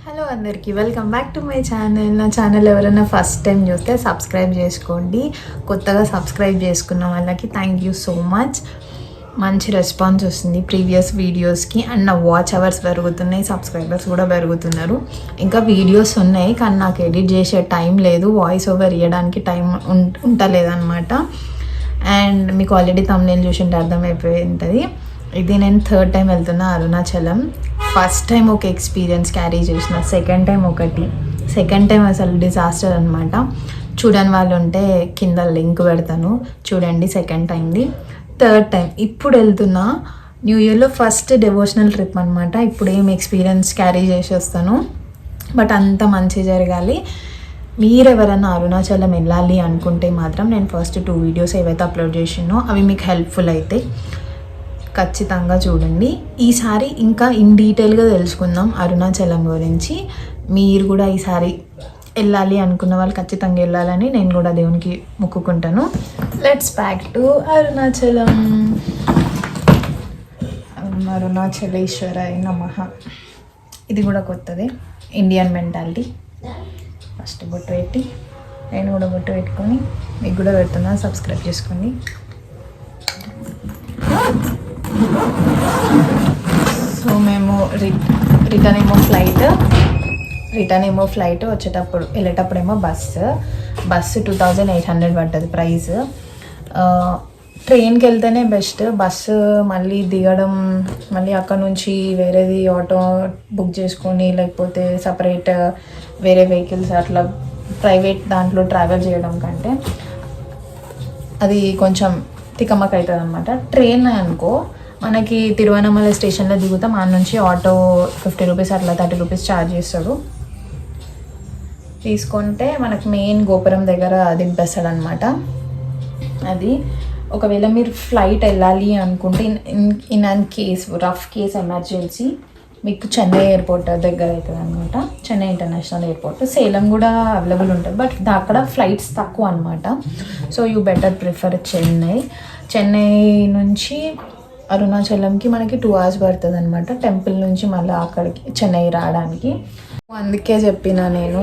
Hello అందరికీ welcome back to my channel. నా channel ఎవరైనా ఫస్ట్ టైం చూస్తే సబ్స్క్రైబ్ చేసుకోండి. కొత్తగా సబ్స్క్రైబ్ చేసుకున్న వాళ్ళకి థ్యాంక్ యూ సో మచ్. మంచి రెస్పాన్స్ వస్తుంది ప్రీవియస్ వీడియోస్కి అండ్ నా వాచ్ అవర్స్ పెరుగుతున్నాయి, సబ్స్క్రైబర్స్ కూడా పెరుగుతున్నారు. ఇంకా వీడియోస్ ఉన్నాయి కానీ నాకు ఎడిట్ చేసే టైం లేదు, వాయిస్ ఓవర్ ఇవ్వడానికి టైం ఉంటలేదన్నమాట. అండ్ మీకు ఆల్రెడీ తమ్నేల్ చూసింటే అర్థమైపోయి ఉంటుంది. ఇది నేను థర్డ్ టైం వెళ్తున్నా అరుణాచలం. ఫస్ట్ టైం ఒక ఎక్స్పీరియన్స్ క్యారీ చేసిన, సెకండ్ టైం అసలు డిజాస్టర్ అనమాట. చూడని వాళ్ళు ఉంటే కింద లింక్ పెడతాను, చూడండి సెకండ్ టైంది. థర్డ్ టైం ఇప్పుడు వెళ్తున్నా, న్యూ ఇయర్లో ఫస్ట్ డివోషనల్ ట్రిప్ అనమాట. ఇప్పుడు ఏం ఎక్స్పీరియన్స్ క్యారీ చేసి వస్తాను, బట్ అంత మంచి జరగాలి. మీరు ఎవరైనా అరుణాచలం వెళ్ళాలి అనుకుంటే మాత్రం నేను ఫస్ట్ 2 వీడియోస్ ఏవైతే అప్లోడ్ చేసినో అవి మీకు హెల్ప్ఫుల్ అవుతాయి, ఖచ్చితంగా చూడండి. ఈసారి ఇంకా ఇన్ డీటెయిల్గా తెలుసుకుందాం అరుణాచలం గురించి. మీరు కూడా ఈసారి వెళ్ళాలి అనుకున్న వాళ్ళు ఖచ్చితంగా వెళ్ళాలని నేను కూడా దేవునికి మొక్కుకుంటాను. Let's back to Arunachalam. అరుణాచలేశ్వరాయ నమః. ఇది కూడా కొత్తదే, ఇండియన్ మెంటాలిటీ. ఫస్ట్ బొట్టు పెట్టి నేను కూడా బొట్టు పెట్టుకొని మీకు కూడా పెడుతున్నాను, సబ్స్క్రైబ్ చేసుకోండి. సో మేము రిటర్న్ ఏమో ఫ్లైట్, వెళ్ళేటప్పుడేమో బస్సు 2800 పడ్డది ప్రైస్. ట్రైన్కి వెళ్తేనే బెస్ట్. బస్సు మళ్ళీ దిగడం, మళ్ళీ అక్కడ నుంచి వేరేది ఆటో బుక్ చేసుకొని లేకపోతే సపరేట్ వేరే వెహికల్స్ అట్లా ప్రైవేట్ దాంట్లో ట్రావెల్ చేయడం కంటే అది కొంచెం తికమక అవుతుంది అనమాట. ట్రైన్ అనుకో మనకి తిరువనమల స్టేషన్లో దిగుతాం, ఆ నుంచి ఆటో 50 రూపీస్ అట్లా 30 రూపీస్ ఛార్జ్ చేస్తాడు. తీసుకుంటే మనకు మెయిన్ గోపురం దగ్గర దింపేస్తాడు అనమాట. అది ఒకవేళ మీరు ఫ్లైట్ వెళ్ళాలి అనుకుంటే in and rough case emergency మీకు చెన్నై ఎయిర్పోర్ట్ దగ్గర అవుతుంది అనమాట. చెన్నై ఇంటర్నేషనల్ ఎయిర్పోర్ట్, సేలం కూడా అవైలబుల్ ఉంటుంది, బట్ అక్కడ ఫ్లైట్స్ తక్కువ అనమాట. So you better prefer Chennai నుంచి అరుణాచలంకి మనకి 2 hours పడుతుంది అనమాట, టెంపుల్ నుంచి మళ్ళీ అక్కడికి చెన్నై రావడానికి. అందుకే చెప్పిన నేను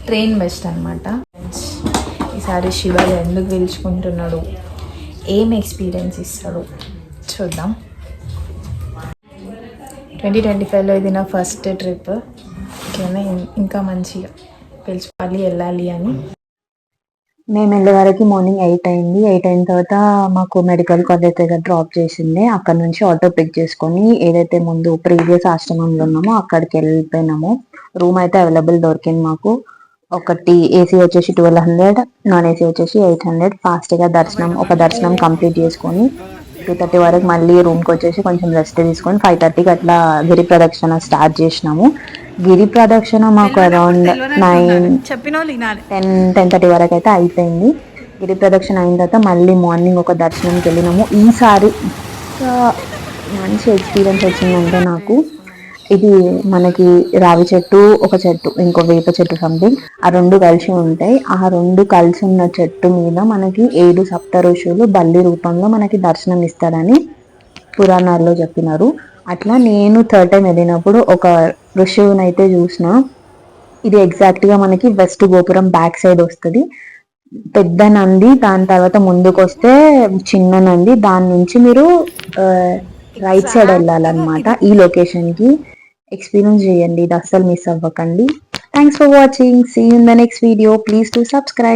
ట్రైన్ బెస్ట్ అనమాట. ఈసారి శివ ఎందుకు పిలుచుకుంటున్నాడు, ఏం ఎక్స్పీరియన్స్ ఇస్తాడు చూద్దాం. 2025లో ఇది నా ఫస్ట్ ట్రిప్. ఓకేనా, ఇంకా మంచిగా పిలుచుకోవాలి వెళ్ళాలి అని. మేము వెళ్ళే వరకు మార్నింగ్ 8 అయింది. 8 అయిన తర్వాత మాకు మెడికల్ కాలేజ్ దగ్గర డ్రాప్ చేసింది. అక్కడ నుంచి ఆటో పిక్ చేసుకొని ఏదైతే ముందు ప్రీవియస్ ఆశ్రమంలో ఉన్నామో అక్కడికి వెళ్ళిపోయినాము. రూమ్ అయితే అవైలబుల్ దొరికింది మాకు. ఒకటి ఏసీ వచ్చేసి 1200, నాన్ ఏసీ వచ్చేసి 800. ఫాస్ట్గా దర్శనం కంప్లీట్ చేసుకొని 2:30 వరకు మళ్ళీ రూమ్కి వచ్చేసి కొంచెం రెస్ట్ తీసుకొని 5:30కి అట్లా గిరి ప్రదక్షిణ స్టార్ట్ చేసినాము. గిరి ప్రదక్షిణ మాకు అరౌండ్ 10:30 వరకు అయితే అయిపోయింది. గిరి ప్రదక్షిణ అయిన తర్వాత మళ్ళీ మార్నింగ్ ఒక దర్శనంకి వెళ్ళినాము. ఈసారి మంచి ఎక్స్పీరియన్స్ వచ్చిందంటే నాకు, ఇది మనకి రావి చెట్టు ఒక చెట్టు, ఇంకో వేప చెట్టు సంథింగ్, ఆ 2 కలిసి ఉంటాయి. ఆ 2 కలిసి ఉన్న చెట్టు మీద మనకి 7 సప్త ఋషులు బల్లి రూపంలో మనకి దర్శనం ఇస్తారని పురాణాల్లో చెప్పినారు. అట్లా నేను థర్డ్ టైం వెళ్ళినప్పుడు ఒక ఋషువుని అయితే చూసిన. ఇది ఎగ్జాక్ట్గా మనకి వెస్ట్ గోపురం బ్యాక్ సైడ్ వస్తుంది. పెద్ద నంది, దాని తర్వాత ముందుకు వస్తే చిన్న నంది, దాని నుంచి మీరు రైట్ సైడ్ వెళ్ళాలన్నమాట. ఈ లొకేషన్కి ఎక్స్పీరియన్స్ చేయండి, ఇది అస్సలు మిస్ అవ్వకండి. Thanks for watching, see you in the next video. Please to subscribe.